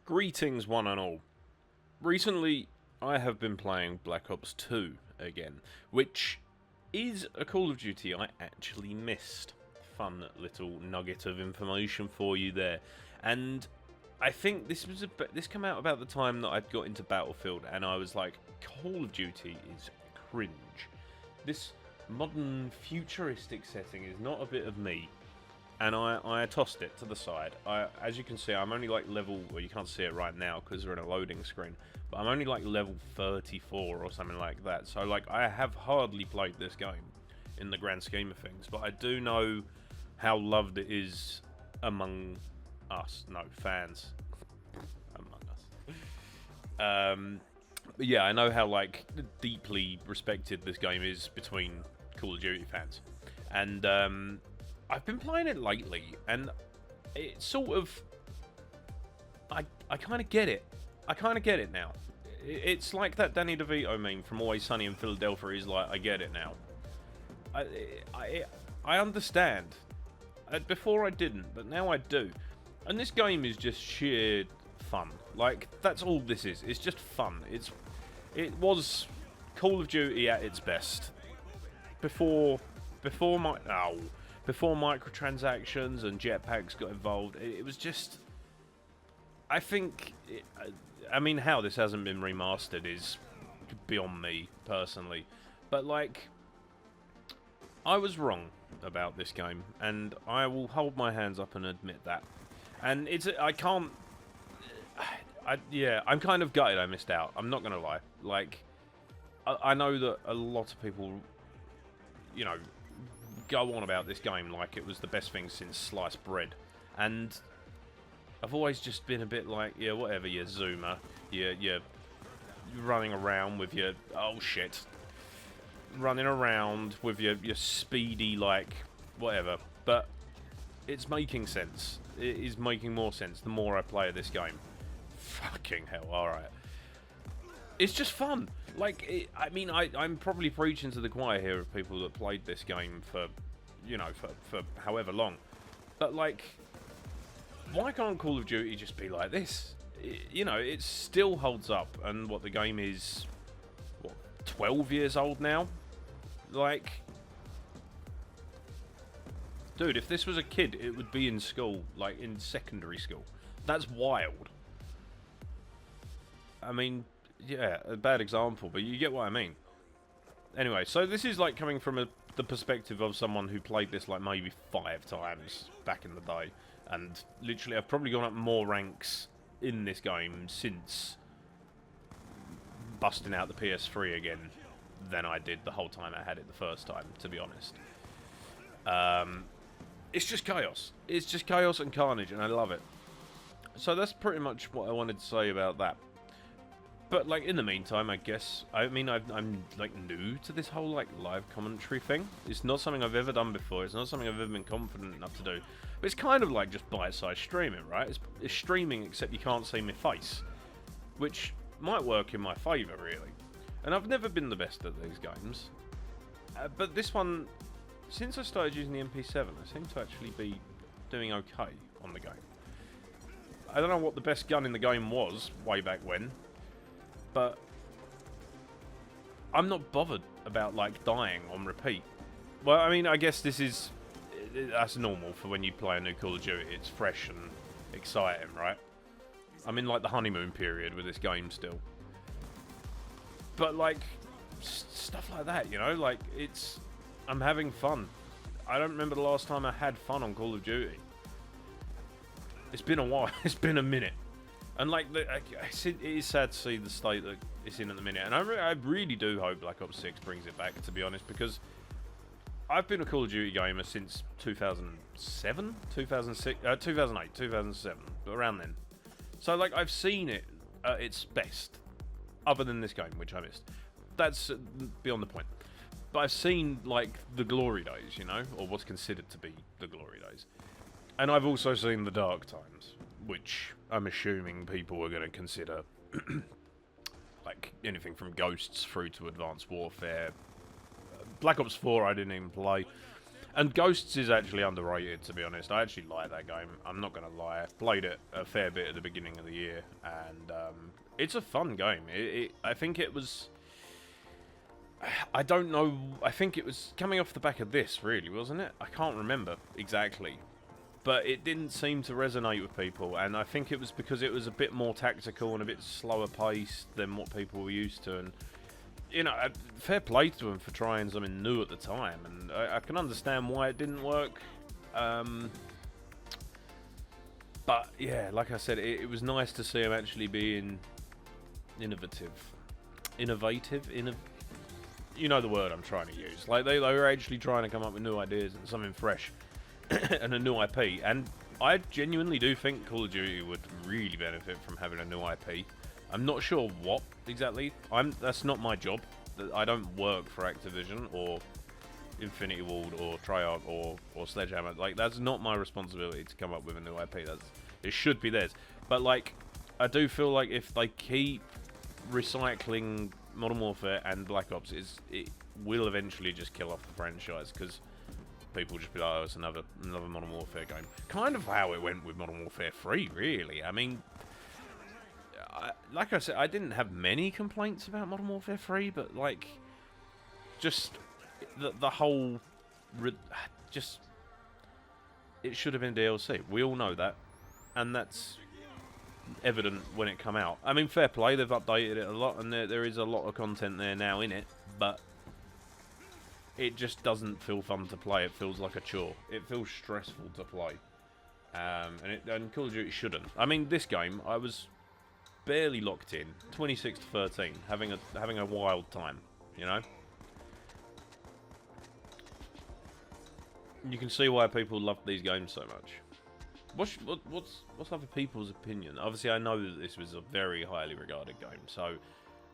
Greetings, one and all. Recently, I have been playing Black Ops 2 again, which is a Call of Duty I actually missed. Fun little nugget of information for you there. And I think this came out about the time that I'd got into Battlefield, and I was like, Call of Duty is cringe. This modern futuristic setting is not a bit of me. And I tossed it to the side. As you can see, I'm only like level... Well, you can't see it right now because we're in a loading screen. But I'm only like level 34 or something like that. So, like, I have hardly played this game in the grand scheme of things. But I do know how loved it is among us. No, fans. Among us. But yeah, I know how, like, deeply respected this game is between Call of Duty fans. And, I've been playing it lately, and it's sort of... I kind of get it. I kind of get it now. It's like that Danny DeVito meme from Always Sunny in Philadelphia. He's like, I get it now. I understand. Before I didn't, but now I do. And this game is just sheer fun. Like, that's all this is. It's just fun. It was Call of Duty at its best. Before microtransactions and jetpacks got involved, it was just... I think... I mean, how this hasn't been remastered is beyond me, personally. But, like... I was wrong about this game, and I will hold my hands up and admit that. And it's... I can't... yeah, I'm kind of gutted I missed out. I'm not gonna lie. Like, I know that a lot of people, you know, go on about this game like it was the best thing since sliced bread, and I've always just been a bit like, yeah, whatever, you zoomer, you're running around with your, oh shit, running around with your speedy, like, whatever, but it's making sense. It is making more sense the more I play this game. Fucking hell, alright. It's just fun. Like, I mean, I'm probably preaching to the choir here of people that played this game for, you know, for however long. But, like, why can't Call of Duty just be like this? You know, it still holds up. And what, the game is, what, 12 years old now? Like, dude, if this was a kid, it would be in school, like, in secondary school. That's wild. I mean... yeah, a bad example, but you get what I mean. Anyway, so this is like coming from the perspective of someone who played this like maybe 5 times back in the day. And literally I've probably gone up more ranks in this game since busting out the PS3 again than I did the whole time I had it the first time, to be honest. It's just chaos. It's just chaos and carnage, and I love it. So that's pretty much what I wanted to say about that. But, like, in the meantime, I guess, I mean, I'm, like, new to this whole, like, live commentary thing. It's not something I've ever done before. It's not something I've ever been confident enough to do. But it's kind of like just bite-sized streaming, right? It's streaming, except you can't see my face. Which might work in my favour, really. And I've never been the best at these games. But this one, since I started using the MP7, I seem to actually be doing okay on the game. I don't know what the best gun in the game was way back when. But I'm not bothered about, like, dying on repeat. Well, I mean, I guess that's normal for when you play a new Call of Duty. It's fresh and exciting, right? I'm in, like, the honeymoon period with this game still. But, like, stuff like that, you know? Like, I'm having fun. I don't remember the last time I had fun on Call of Duty. It's been a while. It's been a minute. And, like, it is sad to see the state that it's in at the minute. And I really do hope Black Ops 6 brings it back, to be honest, because I've been a Call of Duty gamer since 2007? 2006? 2008, 2007. Around then. So, like, I've seen it at its best. Other than this game, which I missed. That's beyond the point. But I've seen, like, the glory days, you know? Or what's considered to be the glory days. And I've also seen the dark times, which I'm assuming people are going to consider, like, anything from Ghosts through to Advanced Warfare. Black Ops 4 I didn't even play. And Ghosts is actually underrated, to be honest. I actually like that game. I'm not going to lie. I played it a fair bit at the beginning of the year, and it's a fun game. I think it was... I don't know. I think it was coming off the back of this, really, wasn't it? I can't remember exactly. But it didn't seem to resonate with people, and I think it was because it was a bit more tactical and a bit slower paced than what people were used to. And you know, fair play to them for trying something new at the time, and I can understand why it didn't work. But yeah, like I said, it was nice to see them actually being innovative. You know the word I'm trying to use. Like they were actually trying to come up with new ideas and something fresh and a new IP. And I genuinely do think Call of Duty would really benefit from having a new IP. I'm not sure what exactly. That's not my job. I don't work for Activision or Infinity Ward or Treyarch or Sledgehammer. Like, that's not my responsibility to come up with a new IP. It should be theirs. But like, I do feel like if they keep recycling Modern Warfare and Black Ops, it will eventually just kill off the franchise, because people just be like, oh, it's another Modern Warfare game. Kind of how it went with Modern Warfare 3, really. I mean, like I said, I didn't have many complaints about Modern Warfare 3, but like, just the whole, just, it should have been DLC. We all know that, and that's evident when it come out. I mean, fair play, they've updated it a lot, and there is a lot of content there now in it, but it just doesn't feel fun to play. It feels like a chore. It feels stressful to play, and Call of Duty shouldn't. I mean, this game, I was barely locked in, 26 to 13, having a wild time, you know. You can see why people love these games so much. What's other people's opinion? Obviously, I know that this was a very highly regarded game, so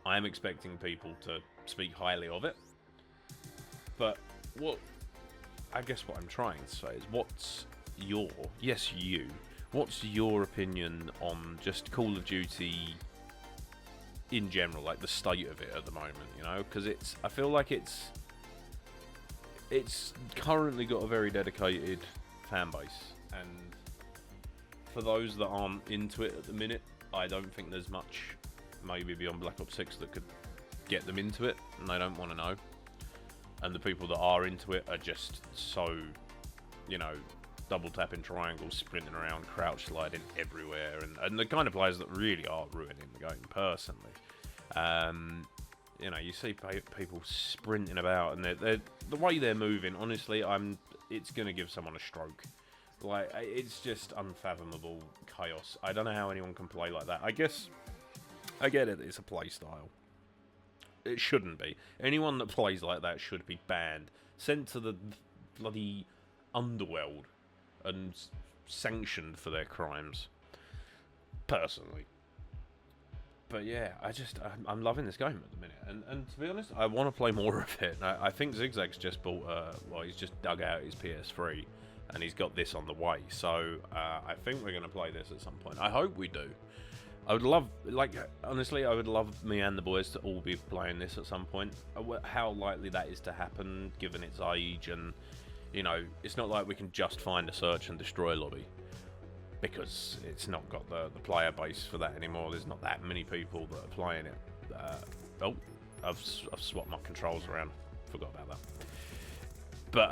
I am expecting people to speak highly of it. But I guess what I'm trying to say is, what's your opinion on just Call of Duty in general, like the state of it at the moment, you know? Because I feel like it's currently got a very dedicated fan base, and for those that aren't into it at the minute, I don't think there's much, maybe beyond Black Ops 6, that could get them into it, and they don't want to know. And the people that are into it are just so, you know, double tapping triangles, sprinting around, crouch sliding everywhere, and the kind of players that really are ruining the game, personally. You know, you see people sprinting about, and the way they're moving, honestly, it's going to give someone a stroke. Like, it's just unfathomable chaos. I don't know how anyone can play like that. I guess, I get it, it's a play style. It shouldn't be. Anyone that plays like that should be banned. Sent to the bloody underworld and sanctioned for their crimes. Personally. But yeah, I'm loving this game at the minute. And to be honest, I want to play more of it. I think Zigzag's just bought, he's just dug out his PS3. And he's got this on the way, so I think we're going to play this at some point. I hope we do. I would love, like, honestly, I would love me and the boys to all be playing this at some point. How likely that is to happen, given its age, and, you know, it's not like we can just find a search and destroy lobby, because it's not got the player base for that anymore. There's not that many people that are playing it. I've swapped my controls around. Forgot about that. But,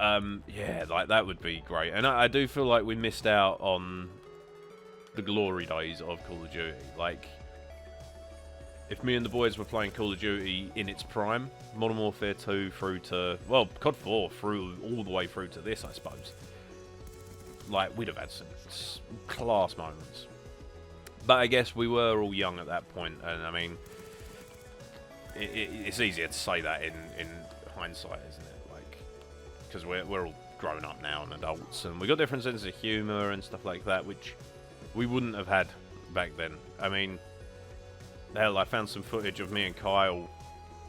yeah, like, that would be great. And I do feel like we missed out on the glory days of Call of Duty. Like, if me and the boys were playing Call of Duty in its prime, Modern Warfare 2 through to, well, COD 4 all the way through to this, I suppose, like, we'd have had some class moments. But I guess we were all young at that point, and, I mean, it's easier to say that in hindsight, isn't it? Because we're all grown up now and adults, and we got different senses of humour and stuff like that, which we wouldn't have had back then. I mean, hell, I found some footage of me and Kyle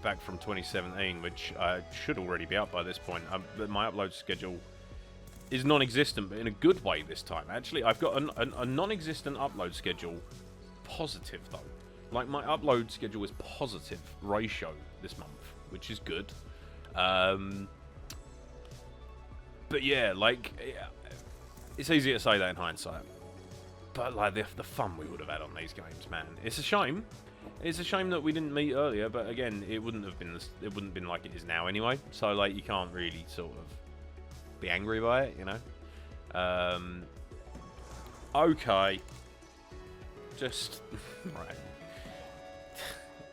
back from 2017, which should already be out by this point. My upload schedule is non-existent, but in a good way this time. Actually, I've got a non-existent upload schedule, positive though. Like, my upload schedule is positive ratio this month, which is good. But yeah, like, it's easy to say that in hindsight. But like the fun we would have had on these games, man. It's a shame. It's a shame that we didn't meet earlier. But again, it wouldn't have been like it is now anyway. So like, you can't really sort of be angry by it, you know. Okay. Just right.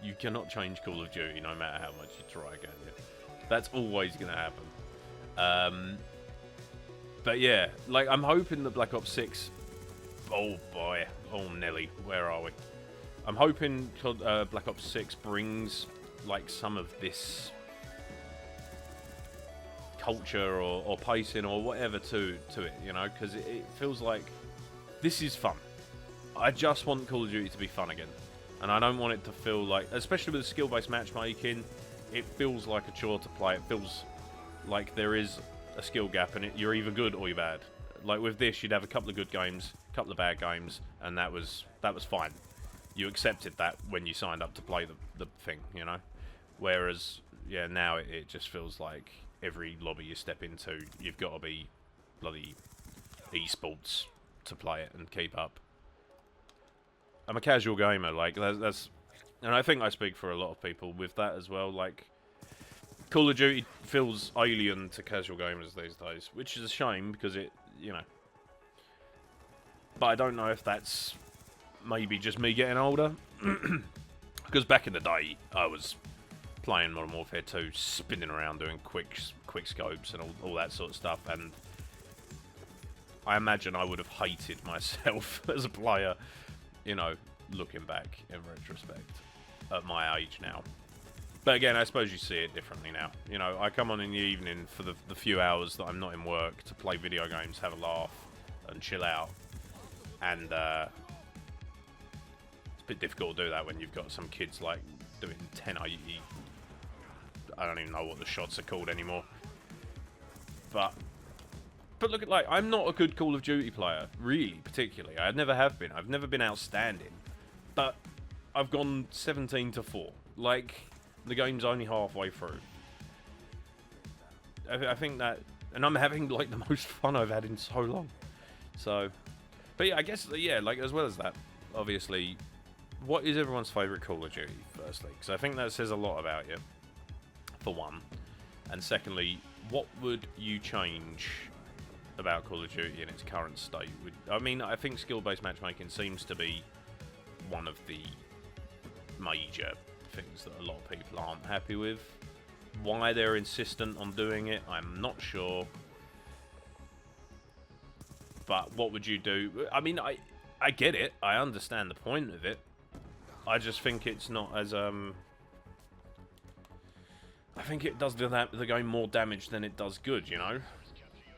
You cannot change Call of Duty no matter how much you try, can you? That's always going to happen. But yeah, like, I'm hoping that Black Ops 6... Oh boy. Oh, Nelly. Where are we? I'm hoping Black Ops 6 brings, like, some of this culture or pacing or whatever to it, you know? Because it feels like this is fun. I just want Call of Duty to be fun again. And I don't want it to feel like, especially with skill-based matchmaking, it feels like a chore to play. It feels like there is a skill gap, and you're either good or you're bad. Like with this, you'd have a couple of good games, a couple of bad games, and that was fine. You accepted that when you signed up to play the thing, you know? Whereas, yeah, now it just feels like every lobby you step into, you've got to be bloody esports to play it and keep up. I'm a casual gamer, like, that's... And I think I speak for a lot of people with that as well, like... Call of Duty feels alien to casual gamers these days, which is a shame, because it, you know... But I don't know if that's maybe just me getting older. Because back in the day, I was playing Modern Warfare 2, spinning around doing quick scopes and all that sort of stuff, and... I imagine I would have hated myself as a player... You know, looking back in retrospect at my age now. But again, I suppose you see it differently now. You know, I come on in the evening for the few hours that I'm not in work to play video games, have a laugh, and chill out. And it's a bit difficult to do that when you've got some kids like doing 1080. I don't even know what the shots are called anymore. But look at, like, I'm not a good Call of Duty player, really, particularly. I never have been. I've never been outstanding. But I've gone 17-4. Like, the game's only halfway through. I think that... And I'm having, like, the most fun I've had in so long. So... But yeah, I guess, yeah, like, as well as that, obviously, what is everyone's favourite Call of Duty, firstly? Because I think that says a lot about you, for one. And secondly, what would you change... about Call of Duty in its current state? I mean, I think skill-based matchmaking seems to be one of the major things that a lot of people aren't happy with. Why they're insistent on doing it, I'm not sure. But what would you do? I mean, I get it. I understand the point of it. I just think it's not as... I think it does the game more damage than it does good, you know?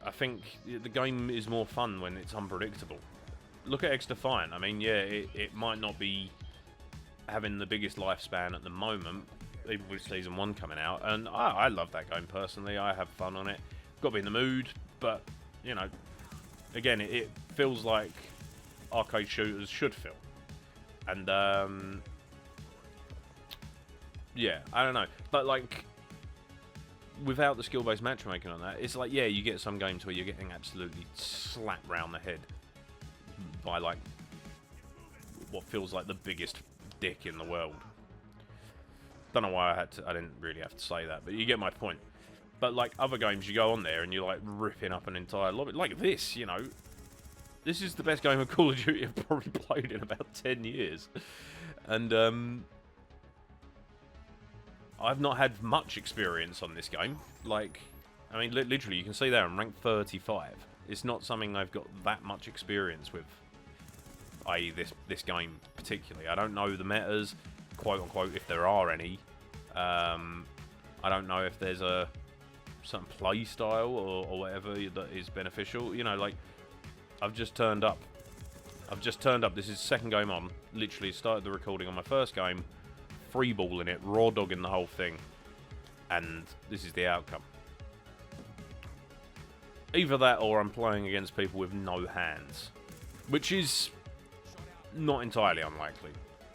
I think the game is more fun when it's unpredictable. Look at X-Defiant. I mean, yeah, it might not be having the biggest lifespan at the moment, even with Season 1 coming out, and I love that game personally. I have fun on it. Got to be in the mood, but, you know, again, it feels like arcade shooters should feel. And, yeah, I don't know. But, like... Without the skill-based matchmaking on that, it's like, yeah, you get some games where you're getting absolutely slapped round the head by, like, what feels like the biggest dick in the world. Don't know why I didn't really have to say that, but you get my point. But, like, other games, you go on there and you're, like, ripping up an entire lobby. Like this, you know. This is the best game of Call of Duty I've probably played in about 10 years. And, I've not had much experience on this game. Like, I mean, literally, you can see there I'm ranked 35. It's not something I've got that much experience with, i.e. this game particularly. I don't know the metas, quote-unquote, if there are any. I don't know if there's a certain play style or whatever that is beneficial. You know, like, I've just turned up. This is the second game on. Literally started the recording on my first game. Freeballing it, raw dogging the whole thing, and this is the outcome. Either that or I'm playing against people with no hands, which is not entirely unlikely.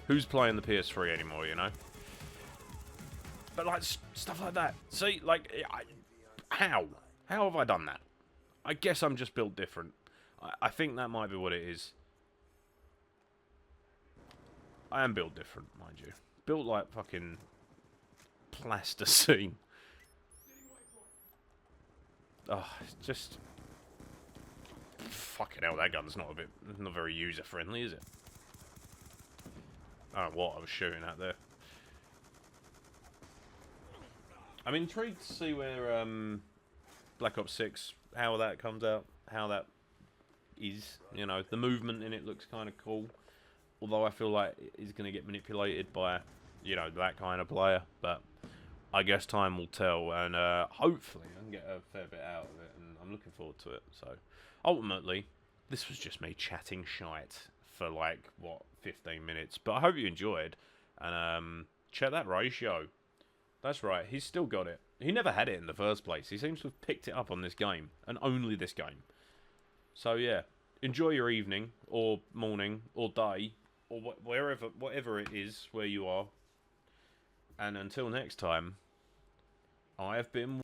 Who's playing the PS3 anymore, you know? But like stuff like that. See, like, how have I done that? I guess I'm just built different. I think that might be what it is. I am built different, mind you. Built like fucking plasticine. Oh, it's just... Fucking hell, that gun's not very user-friendly, is it? I don't know what I was shooting at there. I'm intrigued to see where Black Ops 6, how that comes out, how that is. You know, the movement in it looks kind of cool. Although I feel like it's going to get manipulated by, you know, that kind of player. But I guess time will tell, and hopefully I can get a fair bit out of it, and I'm looking forward to it. So, ultimately, this was just me chatting shite for like, what, 15 minutes. But I hope you enjoyed, and check that ratio. That's right, he's still got it. He never had it in the first place. He seems to have picked it up on this game, and only this game. So yeah, enjoy your evening, or morning, or day, or whatever it is where you are. And until next time, I have been...